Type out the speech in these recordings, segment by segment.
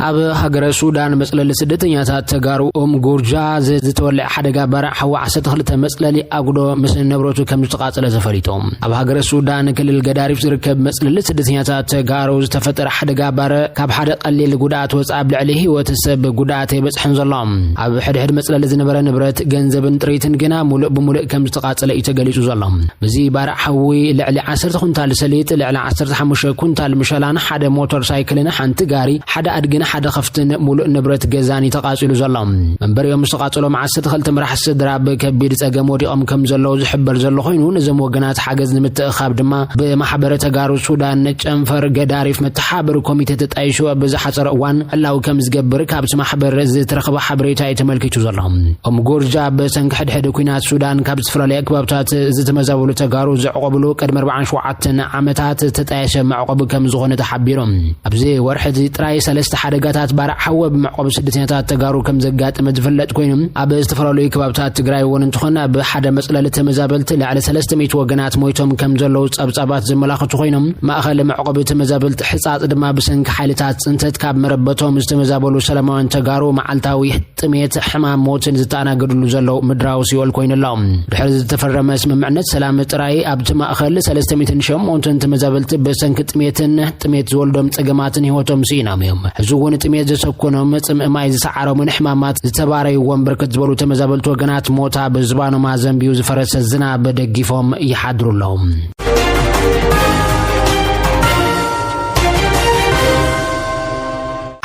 ኣብ ሃገረ ሱዳን መጽለሊ ስደተኛታት ተጋሩ ጎርጃ ዝተወልዐ ሓደጋ ባራ ሓዋ 12 መጽለሊ ኣጉዶ ምስ ነብረቱ ከም ዝተቃጸለ ተፈሊጦም ኣብ ሃገረ ሱዳን ክልል ገዳሪፍ ዝርከብ መጽለሊ ስደተኛታት ተጋሩ ዝተፈጠረ ሓደጋ ባራ ካብ ሓደ ቀሊል ጉዳት ወጻእ ልዕሊ ህይወት ሰብ ጉዳት ይበጽሕን ዘሎም ኣብ ሕድሕድ መጽለሊ ዝነበረ ንብረት ገንዘብን ጥሪትን ግና ሙሉእ ብሙሉእ ከም ዝተቃጸለ ይተገሊጹ ዘሎም በዚ ባራ ሓዊ ልዕሊ 10 ኩንታል ሰሊጥ ልዕሊ 15 ኩንታል ምሸላን ሓደ ሞተር ሳይክልን ሓንቲ ጋሪ ሓደ አድግና ሓደ خفتن ملء نبرت جزاني تقاصيل زلهم من بريوم استقاصلوا مع 12 مرح السدرا بكبير ጸገም ወዲኦም ከም ዘለው ዝሕበር ዘሎ ኮይኑ ነዘም ወገናት ሓገዝ ንምትእኻብ ድማ በማሕበረ ተጋሩ ሱዳን ጨንፈር ገዳሪፍ መተሓበር ኮሚቴ ተጣይሹ በዛሓፀረ እዋን ኣላው ከም ዝገብር ካብቲ ማሕበር ዝተረኸበ ሓበሬታ የተመልክቱ ዘሎም ጎርጃ በሰንክ ሕድሕድ ኩናት ሱዳን ካብ ዝፍላለየ ክባብታት ዝተመዛበሉ ተጋሩ ዘዕቆብሉ ቀድመ 47 ዓመታት ተጣይሸ ማዕቆብ ከም ዝኾነ ተሓቢሮም ኣብዚ ወርሕቲ ጥራይ 3 ሓደጋታት ባርዕ ሓወብ ማዕቆብ ስደተኛታት ተጋሩ ከም ዘጋጥመ ዝፍለጥ ኮይኖም ኣብ ዝተፈላለዩ ክባብታት ትግራይ ወን እንትኾና በሓደ መጽለሊ ተመዛበልቲ ልዕሊ 300 ወገናት ሞይቶም ከም ዘለው ጸብጻባት ዘመላኽቱ ኮይኖም ማእኸል ማዕቆብ ተመዛበልቲ ሕጻጽ ድማ ብሰንኪ ሓይልታት ጽንተት ካብ መረበቶም ዝተመዛበሉ ሰላማውያን ተጋሩ መዓልታዊ ጥሜት ሕማም ሞትን ዝተኣናገድሉ ዘለው ምድራዊ ሲኦል ኮይኖሎም ድሕሪ ዝተፈረመ ስምምዕነት ሰላም ጥራይ ኣብቲ ማእኸል 308 ተመዛበልቲ በሰንኪ ጥሜት ዝወልዶም ጸገማትን ህይወቶም ሲኢናም እዮም ሕዙውን ጥሜት ዘሰኮኖም ጽምእማይ ዝሰዓሮም ሕማማት ዝተባረዩዎም ብርክት ዝበሉ ተመዛበልቲ ወገናት ሞታ በዝባኖም ማዘንቢው ዝፈረሰ ዝናብ ደግፎም ይሓድሩሎም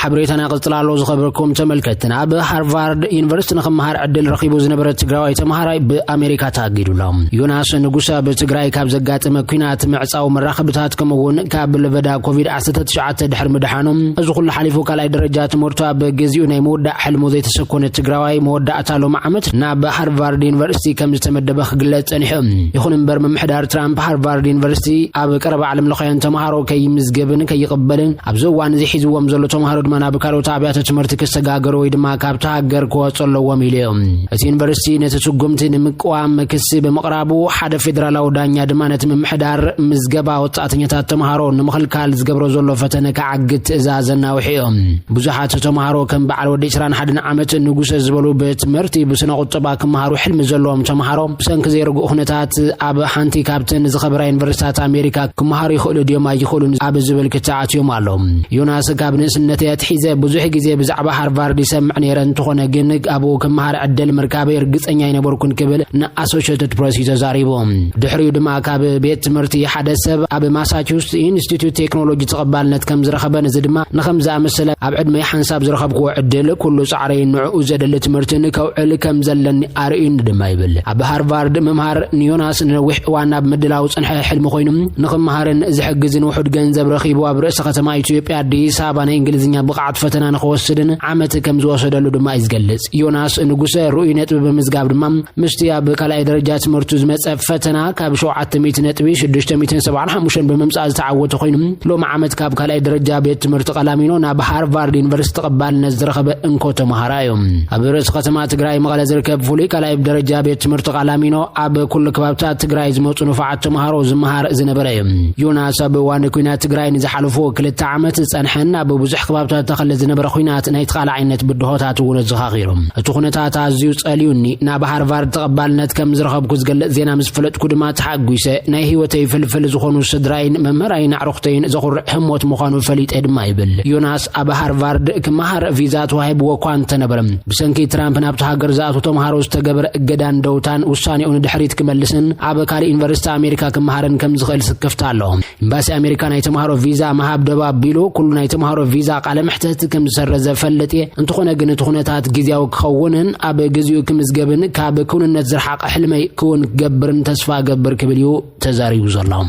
حبريتنا قصلالو زخبركم تملكتنا بهارفارد يونيفرسيتي نخمهار عدل رخيبو زنبره تግራይ ተማሃራይ በአሜሪካ ታግዱሎም ዮናስ ንጉሳ በትግራይ ካብ ዘጋጠመ ኩናት ምዕጻው መራኸብታት ከመውን ካብ ለበዳ ኮቪድ-19 ድሕር ምድሓኖም እዚ ኩሉ ሓሊፉ ካልኣይ ደረጃ ትምህርቱ በግዚኡ ናይ መወዳእ ሕልሙ ዘይተሰኮነ ትግራይ መወዳእታሎ ዓመት ናብ ሃርቫርድ ዩኒቨርሲቲ ከም ዝተመደበ ክግለጽ ጸኒሖም ይኹን እምበር መምሕዳር ትራምፕ ሃርቫርድ ዩኒቨርሲቲ ኣብ ቀረባ ዓለም ለኸያን ተማሃሮ ከይምዝገብን ከይቅበልን ኣብ ዘዋን ዝሒዝዎም ዘሎ ተማሃሮ ማና በካሎት አብያተ ትምህርት ከሰጋገሩ ወይ ድማ ካብታ ሀገር ኮወጸለዎም ኢሎም እቲ ዩኒቨርሲቲ ነተጽጉምቲ ንምቋም ክስ በመቅራቡ ሓደ ፌደራላዊ ዳኛ ድማ ነቲ መምሕዳር ምዝገባ ወጣተኛታት ተማሃሮ ንምኽልካል ዝገብሮ ዘሎ ፈተነ ከዓግት ትእዛዝና ውሒኦም ብዙሓት ተማሃሮ ከም በዓል ወዲ 21 ዓመት ንጉሰ ዝበሉ በትምህርቲ ብስነ ቁጠባ ክመሃሩ ሕልም ዘለዎም ተማሃሮ ሰንኪ ዘይርጉእ ኩነታት ኣብ ሓንቲ ካብተን ዝኸበራ ዩኒቨርሲቲታት አሜሪካ ክመሃሩ ይኽእሉ ድዮም ኣይኽእሉን ኣብ ዝብል ክተዓትዮም ኣሎም ዮናስ ካብ ንእስነት ሒዘ ብዙሕ ግዜ ብዛዕባ ሃርቫርድ ይሰምዕ ነይረ እንትኾነ ግን ኣብኡ ክመሃር ዕድል ምርካበ እርግጸኛ ይነበርኩን ክብል ንኣሶሺየትድ ፕሬስ ተዛሪቦም ድሕሪኡ ድማ ካብ ቤት ትምህርቲ ሓደ ሰብ ኣብ ማሳቹሴትስ ኢንስቲትዩት ቴክኖሎጂ ተቐባልነት ከም ዝረኸበ ነዚ ድማ ንኸምዛ መሰለ ኣብ ዕድመ ሓንሳብ ዝረኸብኩ ዕድል ኩሉ ጻዕረይ ንዕኡ ዘደሊ ትምህርትን ከውዕል ከም ዘለኒ ኣርእዩን ድማ ይብል ኣብ ሃርቫርድ መምሃር ዮናስ ነዊሕ እዋን ኣብ ምድላው ጽንሐ ሕልሚ ኮይኑ ንኽመሃርን ዝሕግዝን ውሑድ ገንዘብ ረኺቡ ኣብ ርእሰ ከተማ ኢትዮጵያ አዲስ አበባ ናይ እንግሊዝኛ ብቃዕት ፈተና ንኸወስድን ዓመት ከም ዝወሰደሉ ድማ ይዝገልጽ ዮናስ ንጉሰ ሩኡይ ነጥቢ በምዝጋብ ድማ ምስቲ ኣብ ካልኣይ ደረጃ ትምህርቱ ዝመጸ ፈተና ካብ 700 ነጥቢ 675 በመምጻእ ዝተዓወተ ኮይኑ ሎም ዓመት ካብ ካልኣይ ደረጃ ቤት ትምህርቲ ቀላሚኖ ናብ ሃርቫርድ ዩኒቨርሲቲ ተቐባልነት ዝረኸበ እንኮ ተማሃራዮም ኣብ ርእሰ ከተማ ትግራይ መቐለ ዝርከብ ፍሉይ ካልኣይ ደረጃ ቤት ትምህርቲ ቀላሚኖ ኣብ ኩሉ ከባብታት ትግራይ ዝመጹ ንፉዓት ተማሃሮ ዝመሃር ዝነበረ እዩ ዮናስ ኣብ እዋን ኩናት ትግራይ ንዝሓለፉ 2 ዓመት ጸንሐና በብዙሕ ከባብታት ተኸለ ዝነበረ ኩናት ናይ ተኻልዓይነት ብድሆታት እውን ዘኻኺሮም እቲ ኩነታት ኣዝዩ ጸልዩኒ ናብ ሃርቫርድ ተቐባልነት ከም ዝረኸብኩ ዝገልጽ ዜና ምስ ፈለጥኩ ድማ ተሓጒሰ ናይ ህይወተይ ፍልፍል ዝኾኑ ስድራይን መምህራይን ኣዕሩኽተይን ዘኹርዕ ህሞት ምዃኑ ፈሊጠ ድማ ይብል ዮናስ ኣብ ሃርቫርድ ክመሃር ቪዛ ተዋሂብዎ እኳ እንተነበረ ብሰንኪ ትራምፕ ናብቲ ሃገር ዝኣቱ ተማሃሮ ዝተገበረ እገዳን ደውታን ውሳኔኡን ድሕሪት ክመልስን ኣብ ካልእ ዩኒቨርሲቲ ኣሜሪካ ክመሃርን ከም ዝኽእል ስክፍታ ኣሎ ኤምባሲ ኣሜሪካ ናይ ተማሃሮ ቪዛ መሃብ ደባቢሉ ኩሉ ናይ ተማሃሮ ቪዛ ቃለ محتاج كم سر زفلتي أنت خنا جنت خناتات جزياو كخونن أب جزيو كم زجبن كعب كون النزر حق حلمي كون جبرن تصفى جبر كبليو تزاري وزرلهم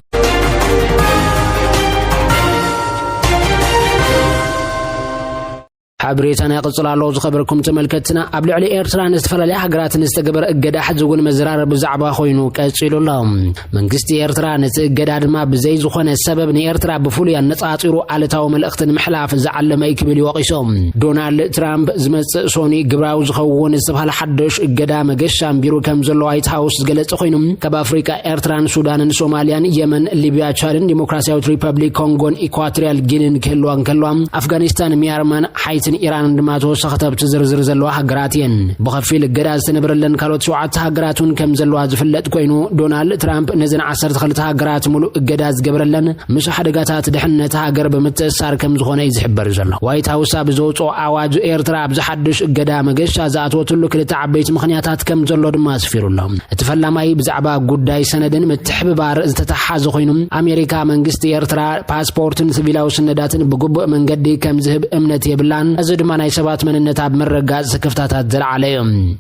حبريتنا يقصلالو ዝخبركم تملكتنا قبل على ኤርትራ استفرالي حغرات استغبر اجدا حزون مزرار بزعبا خوينو قصيلولهم منግስት ኤርትራ ነጽገዳ ድማ بزي ዝኾነ سبب ኤርትራ بفوليا نጻጽሩ አለታው መልእክትን محلاف زعلم يكبل يوقيسوم ዶናልድ ትራምፕ ዝመጽእ ሶኒ ግብራው ዝኸውን ዝተባለ ሓድሽ እገዳ መገሻም ቢሮ ከም ዘሎ ዋይት ሃውስ ገለጸ ኮይኖም ካብ አፍሪካ ኤርትራን ሱዳንን ሶማሊያን የመን ሊቢያ ቻድን ዲሞክራሲያዊት ሪፐብሊክ ኮንጎን ኢኳቶሪያል ጊኒን ከሏን አፍጋኒስታን ሚያንማር ሃይቲን ኢራን ድማ ተወሰኸተብ ዝርዝር ዘሎ ሃገራትን በኸፊል እገዳ ዝተነበረለን ካልኦት 7 ሃገራቱን ከም ዘሎ ዝፍለጥ ኮይኑ ዶናልድ ትራምፕ ነዘን 12 ሃገራት ሙሉ እገዳ ዝገበረለን ምስ ሓደጋታት ድሕነት ሃገር በመተሳር ከም ዝኾነ ይዝሕበር ዘሎ ዋይት ሃውስ ብዘውጾ አዋጅ ኤርትራ ብዝሐድሽ እገዳ መገሻ ዛአቶትሉ ክልተ ዓበይት ምኽንያታት ከም ዘሎ ድማ አስፊሩሎም እተፈላማይ ብዛዕባ ጉዳይ ሰነድን ምትሕብባር ዝተተሓዘ ኮይኖም አሜሪካ መንግስት ኤርትራ ፓስፖርትን ሲቪላዊ ሰነዳትን በግቡእ መንገዲ ከም ዝህብ እምነት የብላን እዚ ድማ ናይ ሰባት መንነት ኣብ መረጋጽ ክፍታታት ዘልዓለ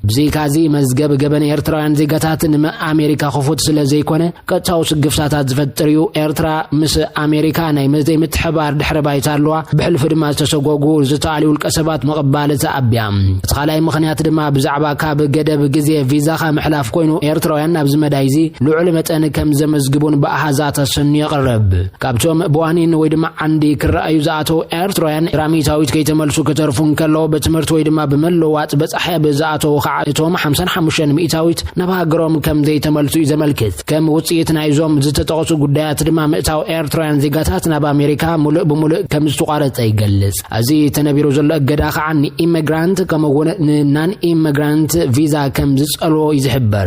ብዘይካዚ መዝገብ ገበን ኤርትራውያን ዜጋታትን አሜሪካ ክፉት ስለ ዘይኮነ ቀጣው ስግፍታታት ዝፈጥር እዩ ኤርትራ ምስ አሜሪካ ናይ መዘይ ምትሕባር ድሕረ ባይታ ኣለዋ ብሕልፍ ድማ ተሰጎጉ ዝተዓልዩ القسبات مقبالة أبيام تخلي مخنيات دما بزعبا كاب جدب جزية فيزا خام حلاف كونو إيرتراويان نبز مدايزي لعلمة أن كم زمزجبون بأحزات السن يقرب كابتوم بوانين ويدما عندي كرأي زاتو إيرتراويان رامي تاويت كي تملسو كترفون كلو بتمرت ويدما بملوات بس أحياب زاتو خاعتهم 55 مئتاويت نبها جروم كم زي تملسو إذا ملكت كم وصيتنا يزوم زتتقصو قدايات دما مئتاو إيرتراويان زيجاتاتنا بأمريكا ملء بملء كم استقارت أيجلس أزي تنبيرو ገዳ ኻኒ ኢሚግራንት ከመወነ ናን ኢሚግራንት ቪዛ ከም ዝጸሎ ይዝሕበር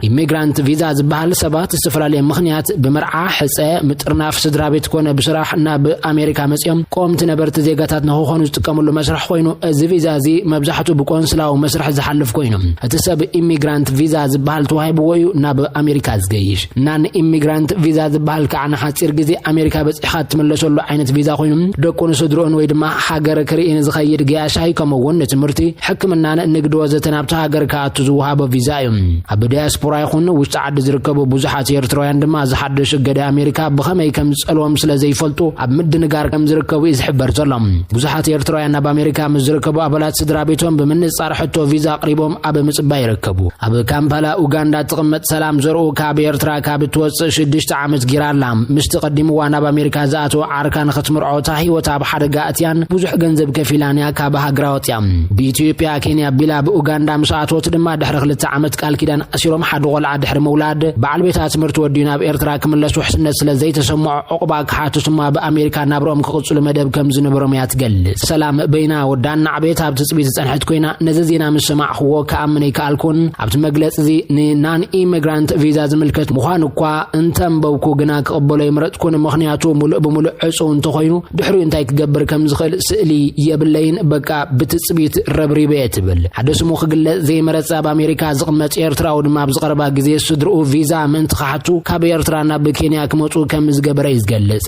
ኢሚግራንት ቪዛ ዝበሃል ሰባት ዝተፈላልየ ምኽንያት በመርዓ ሕጸ ምጥርናፍ ስድራ ቤት ኮነ ብስራሕና በአሜሪካ መጽዮም ቆምት ነበርት ዜጋታት ነኾኑ ዝጥቀምሉ መስርሕ ኮይኑ እዚ ቪዛ እዚ መብዛሕቱ ብቆንስላው መስርሕ ዝሓልፍ ኮይኑ እቲ ሰብ ኢሚግራንት ቪዛ ዝበሃል ተዋሂብዎ እዩ ናብ አሜሪካ ዝገይሽ ናን ኢሚግራንት ቪዛ ዝበሃል ከዓና ሓፂር ግዜ አሜሪካ በጽሓ ትመለሰሉ ዓይነት ቪዛ ኮይኑ ደቁን ስድሮን ወይ ድማ ሃገር ክሪኢን ዝኸይድ ገያሻይ ከመወን ትምህርቲ ሕክምናን ንግድ ወዘተ ናብታ ሃገር ካኣቱ ዝወሃቦ ቪዛ እዩ ኣብ ዲያስፖራ ይኹን ውሽጥ ዓዲ ዝርከቡ ብዙሓት ኤርትራውያን ድማ ዝሓድሽ እገዳ አሜሪካ ብኸመይ ከም ዝጸልዎም ስለ ዘይፈልጡ ኣብ ምድንጋር ከም ዝርከቡ ይዝሕበር ዘሎም ብዙሓት ኤርትራውያን ኣብ አሜሪካ ዝርከቡ ኣባላት ስድራ ቤቶም ብምንጻር ሕቶ ቪዛ ቀሪቦም ኣብ ምጽባይ ይርከቡ ኣብ ካምፓላ ኡጋንዳ ተቐመጥ ሰላም ዘርኡ ካብ ኤርትራ ካብ ትወጽእ 6 ዓመት ጊራላ ምስ ተቀዲምዋ ናብ አሜሪካ ዘኣቶ ዓርካን ኸትምርዖ ታ ህይወት ኣብ ሓደጋ ኣትያን ብዙሕ ገንዘብ ከፊላንያ ካብ ሃገራ ወጥያ በኢትዮጵያ ኬንያ ቢላ በኡጋንዳ ምስኣቶት ድማ ድሕሪ 2 ዓመት ቃል ኪዳን ኣሲሮም ቆልዓ ድሕሪ መውላድ በዓል ቤታ ትምህርት ወዲና በኤርትራ ክምለሱ ሕስነት ስለ ዘይተሰምዖ ዕቁባ ክሓትቱማ በአሜሪካ ናብሮም ክቅጽሉ መደብ ከም ዝነበሮም ያትገልጽ ሰላም በይና ወዳና ዓቤት ኣብ ትጽቢት ጸንሐት ኮይና ነዚ ዜና ምስማዕኽዎ ከኣምነ ይከኣልኩን ኣብቲ መግለጽ እዚ ንናን ኢሚግራንት ቪዛ ዝምልከት ምዃን እኳ እንተንበብኩ ግና ክቕበሎ ይምረጽኩን ምኽንያቱ ሙሉእ ብምሉእ ዕጹው እንተኾይኑ ድሕሪ እንታይ ክገብር ከም ዝኽእል ስእሊ የብለይን በቃ ብትጽቢት ረብሪበየ ትብል ሓደ ስሙ ክግለጽ ዘይመረጸ በአሜሪካ ዝቕመጥ ኤርትራዊ ድማ ብዝቐረባ ጊዜ ስድርኡ ቪዛ ምን ተኻሕቱ ካብ ኤርትራና በኬንያ ክመጹ ከም ዝገበረ ይዝገልጽ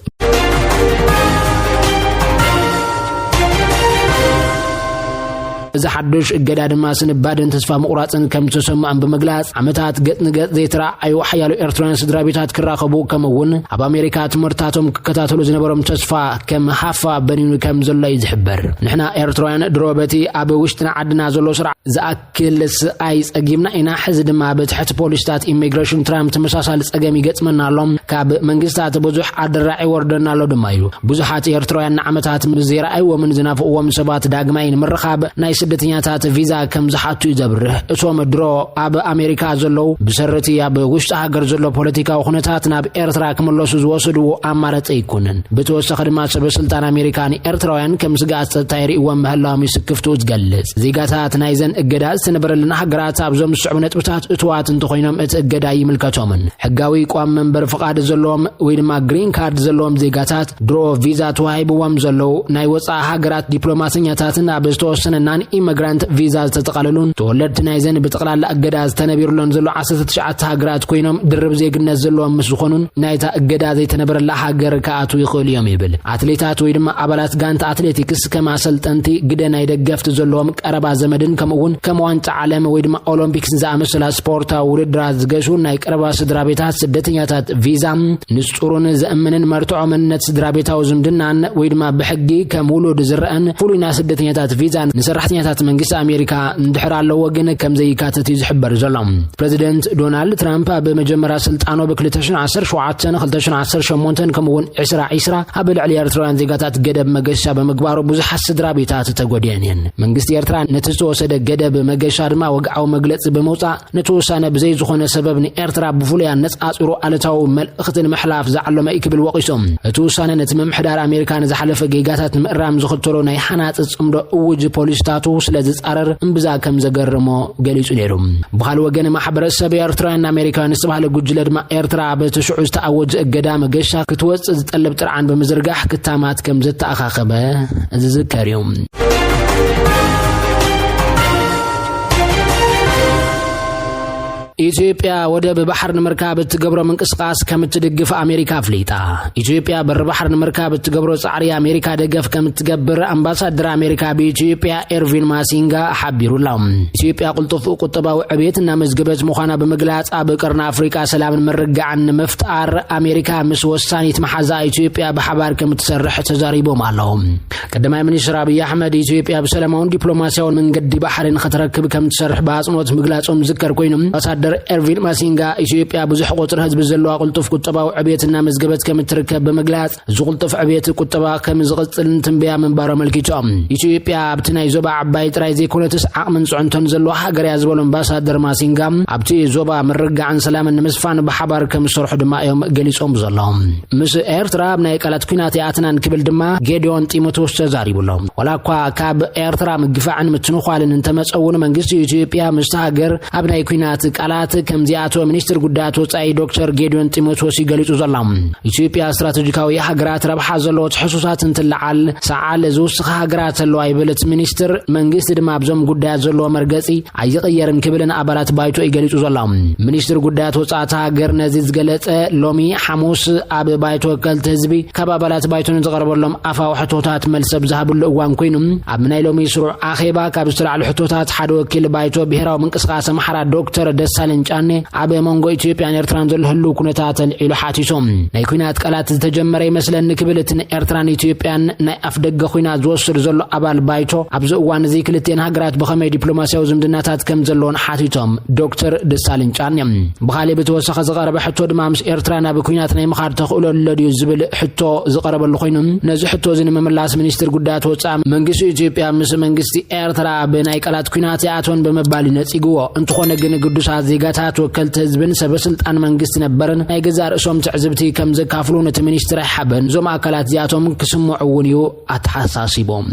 إذا حدش الجداد ما سنبادن تسفى مقراصن كم تسمع بمجلس عمتات قط نقط زيترا أيو حيالو إيرتران سدرابيتات كراخبو كمون أب أمريكا تمرتاتهم كتاتلو زنبرم تسفى كم حافة بنينو كم زلا يزحبر نحنا إيرتران دروبتي أب وشتنا عدنا زلو سرع زأكل أيس أجيبنا إنا حزد ما بتحت بوليستات إميغريشن ترام تمساسال أجامي قط من نالهم كاب منجستات بزح عدرعي وردنا لو دمايو بزحات إيرتران عمتات مزيرا أيو من زناف ومن سبات داقمين مرخاب نايس ስደተኛታት ቪዛ ከም ዝሓቱ ይዘብርህ እቶም ድሮ ኣብ አሜሪካ ዘለው ብሰረቲ ኣብ ውሽጥ ሃገር ዘሎ ፖለቲካዊ ኩነታት ናብ ኤርትራ ክመለሱ ዝወስድዎ ኣማራጺ ይኩንን ብተወሳኺ ድማ ሰበስልጣን አሜሪካን ኤርትራውያን ከም ስጋት ተታይሪእዎም ምህላዎም ይስክፍቱ ዝገልጽ ዜጋታት ናይዘን እገዳ ዝተነበረልና ሃገራት ኣብዞም ዝስዕቡ ነጥብታት እትዋት እንተኾይኖም እቲ እገዳ ይምልከቶምን ሕጋዊ ቋም መንበር ፍቃድ ዘለዎም ወይ ድማ ግሪን ካርድ ዘለዎም ዜጋታት ድሮ ቪዛ ተዋሂብዎም ዘለው ናይ ወፃኢ ሃገራት ዲፕሎማስያታትን ኣብ ዝተወሰነ ናን ኢሚግራንት ቪዛ ዝተጠቃለሉን ተወለድቲ ናይዘን ብጥቅላላ እገዳ ዝተነቢሩለን ዘሎ 19 ሃገራት ኮይኖም ድርብ ዜግነት ዘለዎም ምስ ዝኾኑን ናይታ እገዳ ዘይተነበረላ ሃገር ከኣቱ ይኽእሉ እዮም ይብል አትሌታት ወይ ድማ አባላት ጋንታ አትሌቲክስ ከማሰልጠንቲ ግደ ናይ ደገፍቲ ዘለዎም ቀረባ ዘመድን ከምኡውን ከም ዋንጫ ዓለም ወይ ድማ ኦሎምፒክስ ዝኣመሰላ ስፖርታዊ ውድድራት ዝገሹ ናይ ቀረባ ስድራቤታት ስደተኛታት ቪዛ ንጹሩን ዘእምንን መርትዖ መንነት ስድራቤታዊ ዝምድናን ወይ ድማ ብሕጊ ከም ውሉድ ዝረአን ፍሉይና ስደተኛታት ቪዛ ንሰራሕተኛታት መንግስቲ አሜሪካ እንድሕር ኣለዎ ግን ከም ዘይካተት ዝሕበር ዘሎ ፕሬዚደንት ዶናልድ ትራምፕ በመጀመሪያ ስልጣኑ ብ2017 2018 ከምኡውን 2020 ኣብ ልዕሊ ኤርትራውያን ዜጋታት ገደብ መገሻ በመግባሩ ብዙሓት ስድራቤታት ተጎድየን እየን መንግስቲ ኤርትራ ነቲ ዝተወሰደ ገደብ መገሻ ድማ ወግዓዊ መግለፂ ብምውፃእ ንተወሳነ ብዘይ ዝኾነ ሰበብ ንኤርትራ ብፍሉይ ነፃፂሩ ኣለታዊ መልእኽትን መሕላፍ ዝዓለመ ይክብል ወቂሶም እቲ ውሳነ ነቲ ምምሕዳር ኣሜሪካን ዝሓለፈ ጌጋታት ምእራም ዝኽተሎ ናይ ሓናፅ ጽምዶ እውጅ ፖሊስታቱ ስለ ዝጻረር እምብዛ ከም ዘገርሞ ገሊጹ ነይሩ ብኻል ወገን ማሕበረሰብ ኤርትራውያን ኣሜሪካውያን ዝተባህለ ጉጅለ ድማ ኤርትራ በተሽዑ ዝተኣወጀ እገዳ መገሻ ክትወፅእ ዝጠልብ ጥርዓን ብምዝርጋሕ ክታማት ከም ዘተኣኻኸበ ዝዝከር እዩ ኢትዮጵያ ወደብ ባህር ንምርካብ እትገብሮ ምንቅስቃስ ከም እትድግፍ አሜሪካ ፍሊጣ ኢትዮጵያ በር ባህር ንምርካብ እትገብሮ ጻዕሪ አሜሪካ ደገፍ ከም እትገብር አምባሳደር አሜሪካ በኢትዮጵያ ኤርቪን ማሲንጋ ሓቢሩላም ኢትዮጵያ ቁልጡፍ ቁጠባዊ ዕብየትና መዝገበት ምዃና በመግለጽ ኣብ ቀርና አፍሪካ ሰላምን መረጋዕን መፍጣር አሜሪካ ምስ ወሳኒት መሓዛ ኢትዮጵያ በሓባር ከም እትሰርሕ ተዛሪቦም ኣለዎም ቀዳማይ ሚኒስትር አብይ አሕመድ ኢትዮጵያ በሰላማውን ዲፕሎማሲያዊ መንገዲ ባህርን ከተረክብ ከም እትሰርሕ በአጽንኦት ምግላጾም ዝከር ኮይኖም ኤርቪን ማሲንጋ ኢትዮጵያ ብዙሕ ቁጥር ህዝብ ዘለዋ ቁልጡፍ ቁጠባዊ ዕብየትና መዝገበት ከም እትርከብ በመግለጽ ዝቁልጡፍ ዕብየት ቁጠባ ከም ዝቕጽል ትንበያ መንባሮ መልኪቶም ኢትዮጵያ ኣብቲ ናይ ዞባ ዓባይ ጥራይ ዘይኮነትስ ዓቕምን ጽዕንቶን ዘለዋ ሃገር እያ ዝበሉ አምባሳደር ማሲንጋ ኣብቲ ዞባ ምርጋዕን ሰላምን ንምስፋን ብሓባር ከም ዝሰርሑ ድማ እዮም ገሊጾም ዘለዎም ምስ ኤርትራ ናይ ቃላት ኩናት ኣትናን ክብል ድማ ጌዲዮን ጢሞቴዎስ ተዛሪቡሎም ወላኳ ካብ ኤርትራ ምግፋዕን ምትንኳልን እንተመጸውን መንግስቲ ኢትዮጵያ ምስ ሃገር ኣብ ናይ ኩናት ቃላት ከም ዚኣቶ ሚኒስትር ጉዳያት ወጻኢ ዶክተር ጌዲዮን ጢሞቴዎስ ይገልጹ ዘሎም ኢትዮጵያ ስትራቴጂካዊ ሃገራት ረብሓ ዘለዎ ትሕሱሳት እንትልዓል ሰዓል ዝውስኽ ሃገራት ኣለዋ ይብልት ሚኒስትር መንግስቲ ድማ ኣብዞም ጉዳያት ዘለዎ መርገጺ ኣይቕየርን ክብልን ኣባላት ባይቶ ይገልጹ ዘሎም ሚኒስትር ጉዳያት ወጻኢ ሃገር ነዚ ዝገለጸ ሎሚ ሐሙስ ኣብ ባይቶ ወከልቲ ህዝቢ ካብ ኣባላት ባይቶን ዝቐርበሎም ኣፋዊ ሕቶታት መልሰብ ዝሃብሉ እዋን ኮይኑ ኣብ ናይ ሎሚ ስሩዕ ኣኼባ ካብ ዝተልዓሉ ሕቶታት ሓደ ወኪል ባይቶ ብሄራዊ ምንቅስቃስ ኣምሓራ ዶክተር ደሳለኝ ጫኔ ኣብ መንጎ ኢትዮጵያን ኤርትራን ዘሎ ህሉ ኩነታት ኢሉ ሓቲሶም ናይ ኩናት ቃላት ዝተጀመረ ይመስለኒ ክብልት ኤርትራን ኢትዮጵያን ናይ ኣፍደገ ኩናት ዝወስድ ዘሎ ኣባል ባይቶ ኣብዚ እዋን እዚ ክልቴን ሃገራት ብኸመይ ዲፕሎማሲያዊ ዝምድናታት ከም ዘለዎን ሓቲቶም ዶክተር ደሳለኝ ጫኔ ብኻልእ ብተወሳኺ ዝቐረበ ሕቶ ድማ ምስ ኤርትራ ናብ ኩናት ናይ ምኻድ ተኽእሎ ለድዩ ዝብል ሕቶ ዝቐረበሉ ኮይኑ ነዚ ሕቶ እዚ ንምምላስ ሚኒስትር ጉዳያት ወጻኢ መንግስቲ ኢትዮጵያ ምስ መንግስቲ ኤርትራ ብናይ ቃላት ኩናት ኣቶን በመባል ነጺግዎ እንትኾነ ግን ቅዱሳት ዜጋታት ወከልቲ ህዝብን ሰበስልጣን መንግስቲ ነበርን ናይ ገዛ ርእሶም ትዕዝብቲ ከም ዘካፍሉ ነቲ ሚኒስትር ሓበን ዞም ኣካላት ዚኣቶም ክስምዑ እውን እዩ ኣተሓሳሲቦም